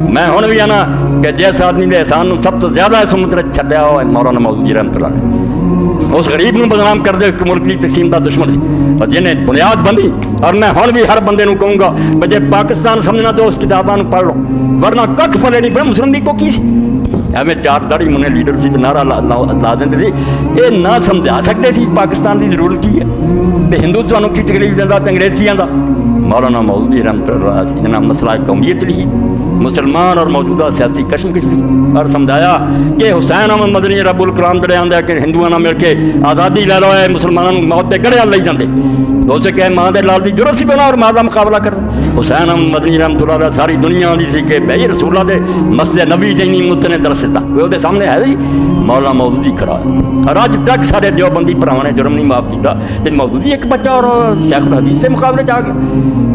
मैं हुण भी आना कि जिस आदमी के एहसान नूं सब तो ज्यादा इस उम्मत ने छड्डिया होए मौलाना मौदूदी रहमतुल्लाह अलैह। उस गरीब नूं बदनाम कर दे एक मुल्क की तकसीम का दुश्मन सी और जिन्हें बुनियाद बंदी। और मैं हुण भी हर बंदे नूं कहूँगा कि जे पाकिस्तान समझना तो उस किताबां नूं पढ़ लो, वरना कख फले नहीं पे मुस्लिम लीग को की सी। एवं चार दाड़ी मुने लीडर सी नारा ला देंदे सी, ये ना समझा सकते सी पाकिस्तान की जरूरत की है तो हिंदुत्व नूं की तकलीफ दिंदा ते अंग्रेज़ की आंदा। मौलाना मौदूदी रहमतुल्लाह अलैह जिन्हें मसला कौमियत लिखी, मुसलमान और मौजूदा सियासी कशमकश ली और समझाया कि हुसैन अहमद मदनी रब्बुल कलाम जड़े आंदा कि हिंदुओं मिल के आज़ादी लै लो, मुसलमानों मौत के गड़े लई जाते। तो उसे कहे माँ के लाल की जरूरत सी बना और माँ का मुकाबला कर। हुसैन अहमद मदनी रहमतुल्लाह अलैह सारी दुनिया आती सी कि भाई रसूला दे मस्जिद नबी जैनी मुद्दे ने दरस दिता, वो सामने है जी मौला मौदूदी खड़ा है। और अज तक सारे देवबंदी भरावां ने जुर्म नहीं माफ किया कि मौदूदी एक बच्चा और शेख हदीस के मुकाबले च आ गया।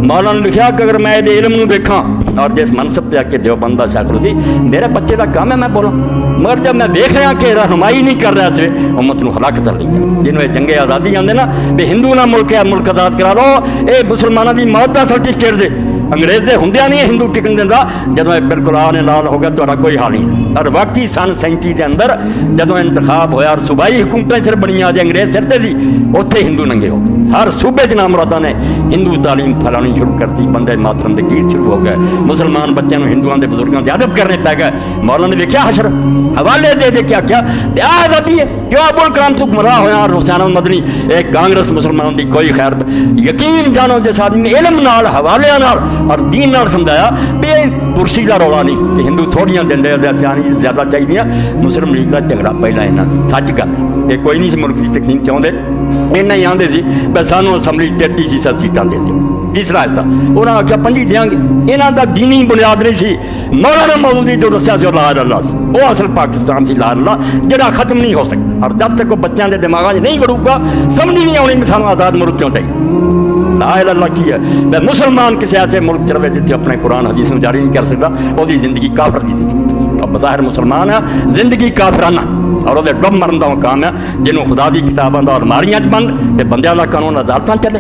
मौला ने लिखा कि अगर मैं इहदे इल्म नूं देखा और जिस मनसब से आके देवबंद का शेख हदीस मेरे बच्चे का काम है मैं बोला, मगर जब मैं देख रहा कि रहनुमाई नहीं कर रहा इस उम्मत को हलाक कर दी जिन्होंने जंगे आज़ादी आते ना भी हिंदू ना मुल्क है मुल्क आज़ाद करा लो, ये मुसलमानों की मौत का सर्टिफिकेट दे अंग्रेज़ दे हुंदियां नहीं हिंदू टिकन दिंदा। जदों बिल्कुल आने लाल हो गया तो कोई हाल नहीं। और वाकई सन 37 के अंदर जदों इंतखाब होया और सूबाई हुकूमतें सिर बनिया जे अंग्रेज़ सिरते सी उत्थे हिंदू नंगे हो गए। हर सूबे च नाम मुरादा ने हिंदू तालीम फैलानी शुरू कर दी, बंदे मातरम के गीत शुरू हो गए, मुसलमान बच्चों को हिंदुओं के बुजुर्गों के अदब करने पै गए। मौला ने देखा हशर हवाले दे क्या क्या आज़ादी है क्यों अबुल कलाम चुप मरा होया और हुसैन अहमद मदनी एक कांग्रेस मुसलमानों की कोई खैर। यकीन जानो जिस आदमी ने इलम नाल हवाले नाल और दीन नाल समझाया भी कुर्सी का रौला नहीं कि हिंदू थोड़ियां दिंदे ज़्यादा चाहिए, मुस्लिम लीग का झगड़ा पहला इन्हों सच गल ये कोई नहीं मुल्क की तकसीम चाहते, इन्ना ही आते सी भी सानू असैम्बली 33% सीटां दे दिओ। तीसरा हिस्सा उन्होंने आख्या 25 देंगे, इन्हों का दीनी बुनियाद नहीं सी। मौलाना मौदूदी जो दसिया ला इलाहा वो असल पाकिस्तान से ला इलाहा जोड़ा खत्म नहीं हो सकता। और जब तक वो बच्चों के दिमागों में नहीं वड़ूगा समझ नहीं आनी कि सानू आज़ाद मुल्क क्यों चाहिए। ला इलाहा की है मैं मुसलमान किसी ऐसे मुल्क च रहे जिसे अपने कुरान हदीस में जारी नहीं कर सकता, वो जिंदगी काफर की जिंदगी। अब बज़ाहिर मुसलमान है जिंदगी काफराना और वो डब मरन का मकाम है जिन्होंने खुदा की किताबों का अलमारियां च बंद तो बंदियां का कानून अदालतां चले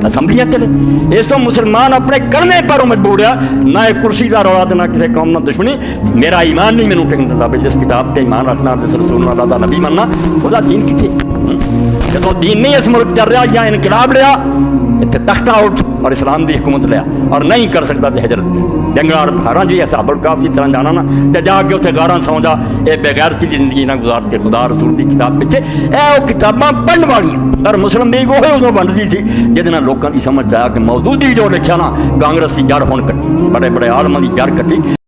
असैम्बलियां चले। इस तो मुसलमान अपने करने पर मजबूर है, ना एक कुर्सी का रौला देना किसी कौम ना दुश्मनी। मेरा ईमान नहीं मैनू टिकन दिंदा जिस किताब से ईमान रखना जिस रसूल का नबी मनना वह दीन कितने जो दीन नहीं इस मुल्क चल रहा या इनकलाब लिया इतने तख्ता उठ और इस्लाम की हुकूमत लिया और नहीं कर सकता तो हजरत जंगल और पहाड़ा जी ऐसा बड़काफ की तरह जाना ना तो जाके उत्थे गारा सौंदा ये बगैर की जिंदगी ना गुजार के खुदा रसूल की किताब पिछे वो किताबां पढ़न वाली। और मुस्लिम लीग वो उदों बनती सी जिहदे नाल लोकां दी समझ आया कि मौदूदी जो लिखा ना कांग्रेस की जड़ हुण कट्टी, बड़े बड़े आलमां की जड़ कट्टी।